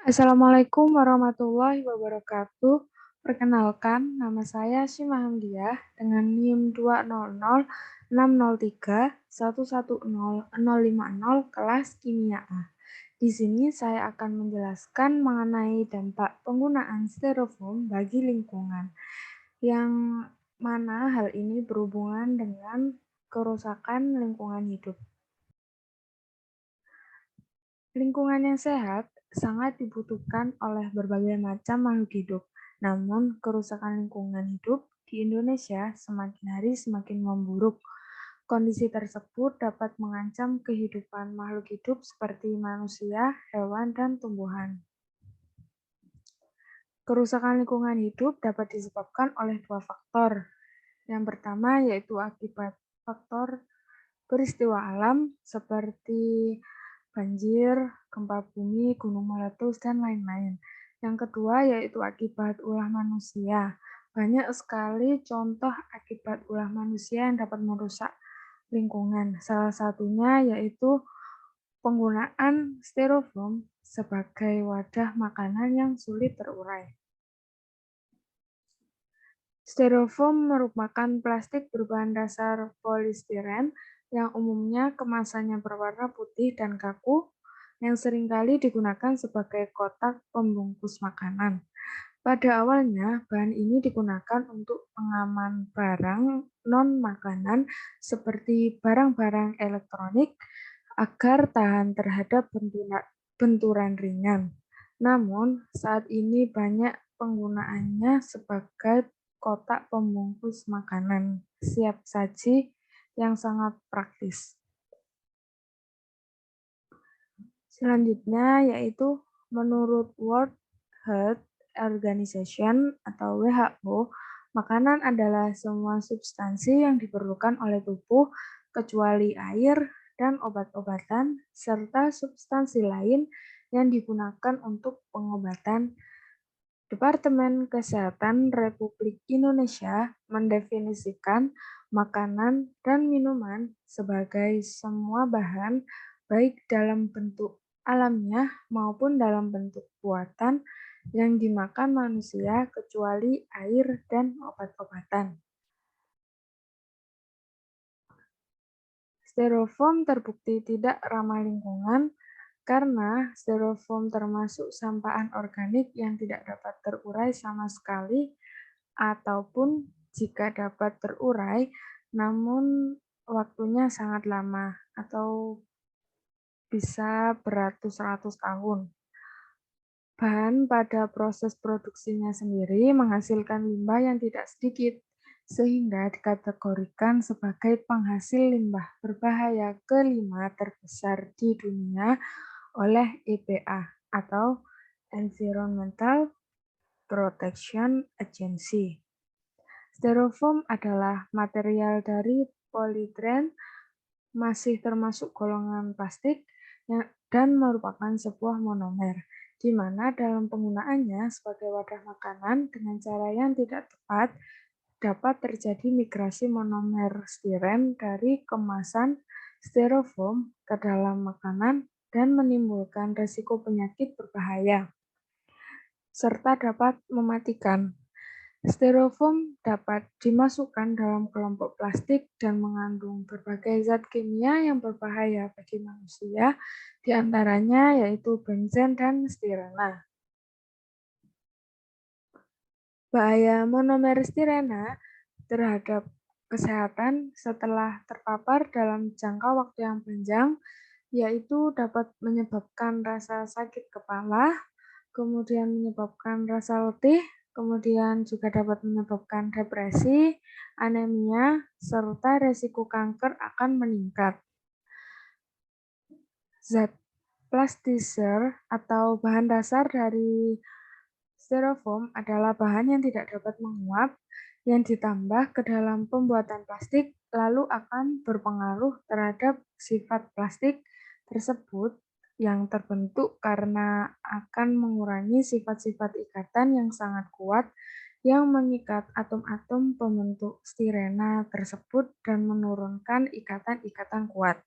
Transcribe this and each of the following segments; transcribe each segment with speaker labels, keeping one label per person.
Speaker 1: Assalamualaikum warahmatullahi wabarakatuh. Perkenalkan, nama saya Shima Hamdiah dengan NIM 2006003110050 kelas Kimia A. Di sini saya akan menjelaskan mengenai dampak penggunaan styrofoam bagi lingkungan, yang mana hal ini berhubungan dengan kerusakan lingkungan hidup. Lingkungan yang sehat sangat dibutuhkan oleh berbagai macam makhluk hidup. Namun, kerusakan lingkungan hidup di Indonesia semakin hari semakin memburuk. Kondisi tersebut dapat mengancam kehidupan makhluk hidup seperti manusia, hewan, dan tumbuhan. Kerusakan lingkungan hidup dapat disebabkan oleh dua faktor. Yang pertama yaitu akibat faktor peristiwa alam seperti banjir, gempa bumi, gunung meletus, dan lain-lain. Yang kedua yaitu akibat ulah manusia. Banyak sekali contoh akibat ulah manusia yang dapat merusak lingkungan. Salah satunya yaitu penggunaan styrofoam sebagai wadah makanan yang sulit terurai. Styrofoam merupakan plastik berbahan dasar polistiren yang umumnya kemasannya berwarna putih dan kaku, yang seringkali digunakan sebagai kotak pembungkus makanan. Pada awalnya, bahan ini digunakan untuk pengaman barang non-makanan seperti barang-barang elektronik agar tahan terhadap benturan ringan. Namun, saat ini banyak penggunaannya sebagai kotak pembungkus makanan siap saji yang sangat praktis. Selanjutnya yaitu menurut World Health Organization atau WHO, makanan adalah semua substansi yang diperlukan oleh tubuh kecuali air dan obat-obatan serta substansi lain yang digunakan untuk pengobatan. Departemen Kesehatan Republik Indonesia mendefinisikan makanan dan minuman sebagai semua bahan, baik dalam bentuk alamiah maupun dalam bentuk buatan, yang dimakan manusia kecuali air dan obat-obatan. Styrofoam terbukti tidak ramah lingkungan karena styrofoam termasuk sampah anorganik yang tidak dapat terurai sama sekali, ataupun jika dapat terurai, namun waktunya sangat lama atau bisa beratus-ratus tahun. Bahan pada proses produksinya sendiri menghasilkan limbah yang tidak sedikit, sehingga dikategorikan sebagai penghasil limbah berbahaya kelima terbesar di dunia oleh EPA atau Environmental Protection Agency. Styrofoam adalah material dari polietilen, masih termasuk golongan plastik, dan merupakan sebuah monomer, di mana dalam penggunaannya sebagai wadah makanan dengan cara yang tidak tepat, dapat terjadi migrasi monomer stiren dari kemasan styrofoam ke dalam makanan dan menimbulkan risiko penyakit berbahaya, serta dapat mematikan. Styrofoam dapat dimasukkan dalam kelompok plastik dan mengandung berbagai zat kimia yang berbahaya bagi manusia, di antaranya yaitu benzen dan stirena. Bahaya monomer stirena terhadap kesehatan setelah terpapar dalam jangka waktu yang panjang, yaitu dapat menyebabkan rasa sakit kepala, kemudian menyebabkan rasa letih, kemudian juga dapat menyebabkan depresi, anemia, serta resiko kanker akan meningkat. Zat plasticizer atau bahan dasar dari styrofoam adalah bahan yang tidak dapat menguap, yang ditambah ke dalam pembuatan plastik, lalu akan berpengaruh terhadap sifat plastik tersebut yang terbentuk karena akan mengurangi sifat-sifat ikatan yang sangat kuat yang mengikat atom-atom pembentuk stirena tersebut dan menurunkan ikatan-ikatan kuat.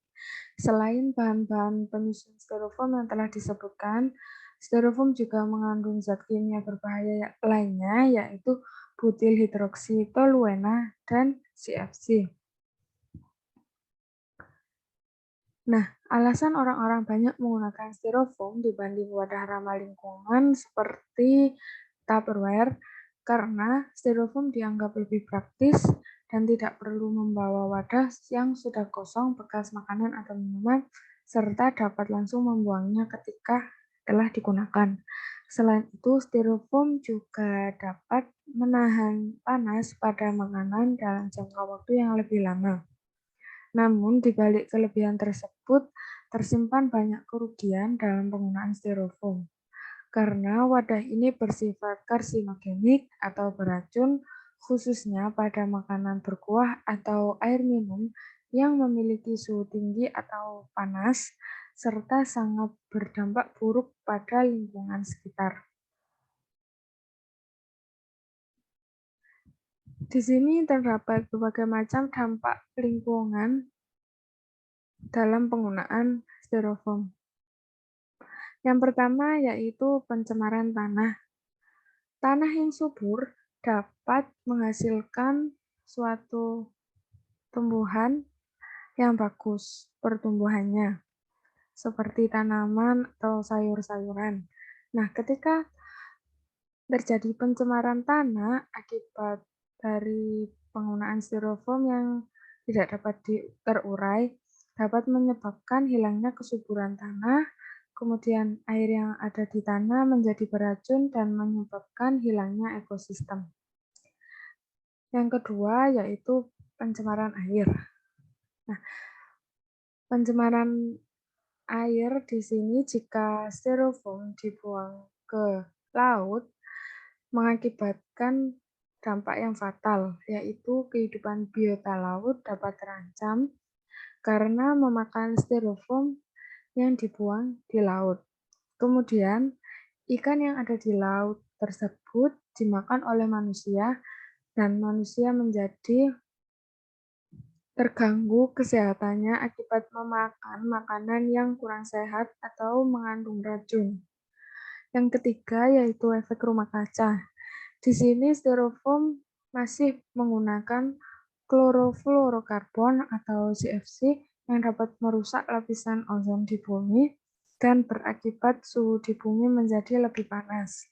Speaker 1: Selain bahan-bahan penyusun styrofoam yang telah disebutkan, Styrofoam juga mengandung zat kimia berbahaya lainnya, yaitu butil hidroksi toluena dan CFC. Nah, alasan orang-orang banyak menggunakan styrofoam dibanding wadah ramah lingkungan seperti Tupperware karena styrofoam dianggap lebih praktis dan tidak perlu membawa wadah yang sudah kosong bekas makanan atau minuman, serta dapat langsung membuangnya ketika telah digunakan. Selain itu, styrofoam juga dapat menahan panas pada makanan dalam jangka waktu yang lebih lama. Namun, di balik kelebihan tersebut, tersimpan banyak kerugian dalam penggunaan styrofoam. Karena wadah ini bersifat karsinogenik atau beracun, khususnya pada makanan berkuah atau air minum yang memiliki suhu tinggi atau panas, serta sangat berdampak buruk pada lingkungan sekitar. Di sini terdapat berbagai macam dampak lingkungan dalam penggunaan styrofoam. Yang pertama yaitu pencemaran tanah. Tanah yang subur dapat menghasilkan suatu tumbuhan yang bagus pertumbuhannya, seperti tanaman atau sayur-sayuran. Nah, ketika terjadi pencemaran tanah akibat dari penggunaan styrofoam yang tidak dapat terurai, dapat menyebabkan hilangnya kesuburan tanah, kemudian air yang ada di tanah menjadi beracun dan menyebabkan hilangnya ekosistem. Yang kedua yaitu pencemaran air. Nah, pencemaran air di sini jika styrofoam dibuang ke laut mengakibatkan dampak yang fatal, yaitu kehidupan biota laut dapat terancam karena memakan styrofoam yang dibuang di laut. Kemudian, ikan yang ada di laut tersebut dimakan oleh manusia dan manusia menjadi terganggu kesehatannya akibat memakan makanan yang kurang sehat atau mengandung racun. Yang ketiga yaitu efek rumah kaca. Di sini styrofoam masih menggunakan klorofluorokarbon atau CFC yang dapat merusak lapisan ozon di bumi dan berakibat suhu di bumi menjadi lebih panas.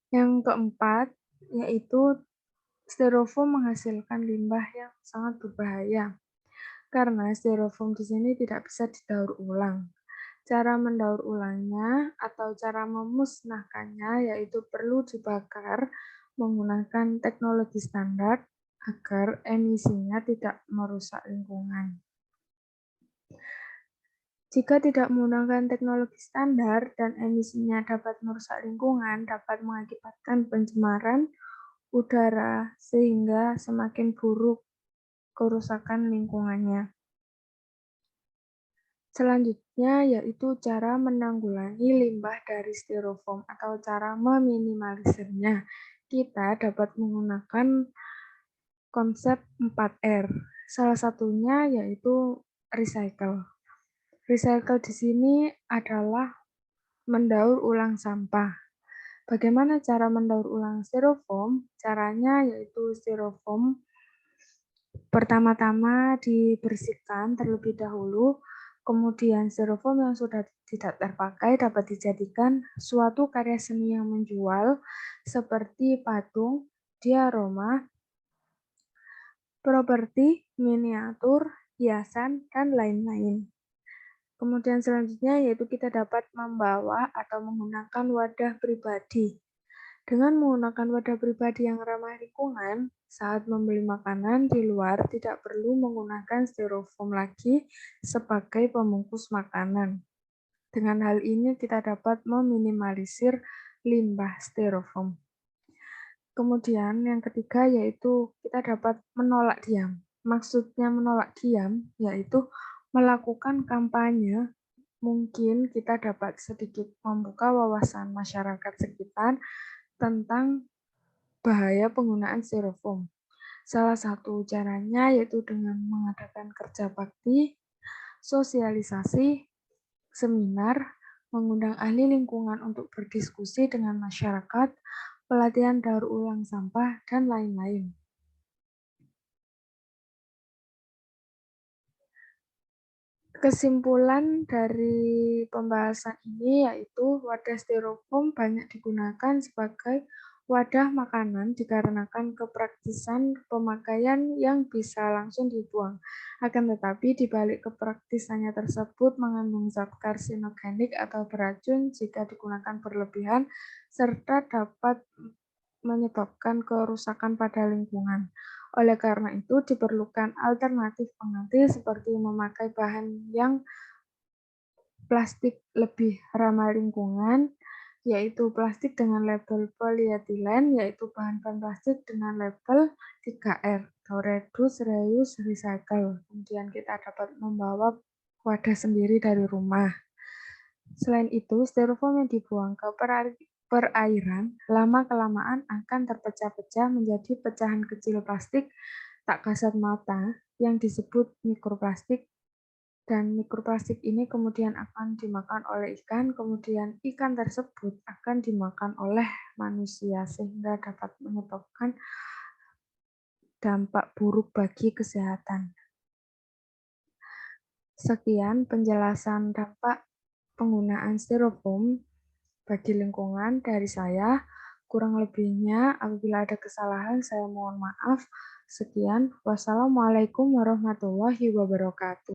Speaker 1: Yang keempat yaitu styrofoam menghasilkan limbah yang sangat berbahaya karena styrofoam di sini tidak bisa didaur ulang. Cara mendaur ulangnya atau cara memusnahkannya yaitu perlu dibakar menggunakan teknologi standar agar emisinya tidak merusak lingkungan. Jika tidak menggunakan teknologi standar dan emisinya dapat merusak lingkungan, dapat mengakibatkan pencemaran udara sehingga semakin buruk kerusakan lingkungannya. Selanjutnya yaitu cara menanggulangi limbah dari styrofoam atau cara meminimalisirnya. Kita dapat menggunakan konsep 4R. Salah satunya yaitu recycle. Recycle di sini adalah mendaur ulang sampah. Bagaimana cara mendaur ulang styrofoam? Caranya yaitu styrofoam pertama-tama dibersihkan terlebih dahulu, kemudian styrofoam yang sudah tidak terpakai dapat dijadikan suatu karya seni yang menjual seperti patung, diorama, properti, miniatur, hiasan, dan lain-lain. Kemudian selanjutnya yaitu kita dapat membawa atau menggunakan wadah pribadi. Dengan menggunakan wadah pribadi yang ramah lingkungan, saat membeli makanan di luar tidak perlu menggunakan styrofoam lagi sebagai pembungkus makanan. Dengan hal ini kita dapat meminimalisir limbah styrofoam. Kemudian yang ketiga yaitu kita dapat menolak diam. Maksudnya menolak diam yaitu melakukan kampanye. Mungkin kita dapat sedikit membuka wawasan masyarakat sekitar tentang bahaya penggunaan styrofoam. Salah satu caranya yaitu dengan mengadakan kerja bakti, sosialisasi, seminar, mengundang ahli lingkungan untuk berdiskusi dengan masyarakat, pelatihan daur ulang sampah, dan lain-lain. Kesimpulan dari pembahasan ini yaitu wadah styrofoam banyak digunakan sebagai wadah makanan dikarenakan kepraktisan pemakaian yang bisa langsung dibuang. Akan tetapi di balik kepraktisannya tersebut mengandung zat karsinogenik atau beracun jika digunakan berlebihan serta dapat menyebabkan kerusakan pada lingkungan. Oleh karena itu, diperlukan alternatif pengganti seperti memakai bahan yang plastik lebih ramah lingkungan, yaitu plastik dengan label polyethylene, yaitu bahan-bahan plastik dengan label 3R, atau reduce, reuse, recycle. Kemudian kita dapat membawa wadah sendiri dari rumah. Selain itu, styrofoam yang dibuang ke perairan lama-kelamaan akan terpecah-pecah menjadi pecahan kecil plastik tak kasat mata yang disebut mikroplastik, dan mikroplastik ini kemudian akan dimakan oleh ikan, kemudian ikan tersebut akan dimakan oleh manusia sehingga dapat menyebabkan dampak buruk bagi kesehatan. Sekian penjelasan dampak penggunaan styrofoam bagi lingkungan dari saya. Kurang lebihnya, apabila ada kesalahan, saya mohon maaf. Sekian, wassalamualaikum warahmatullahi wabarakatuh.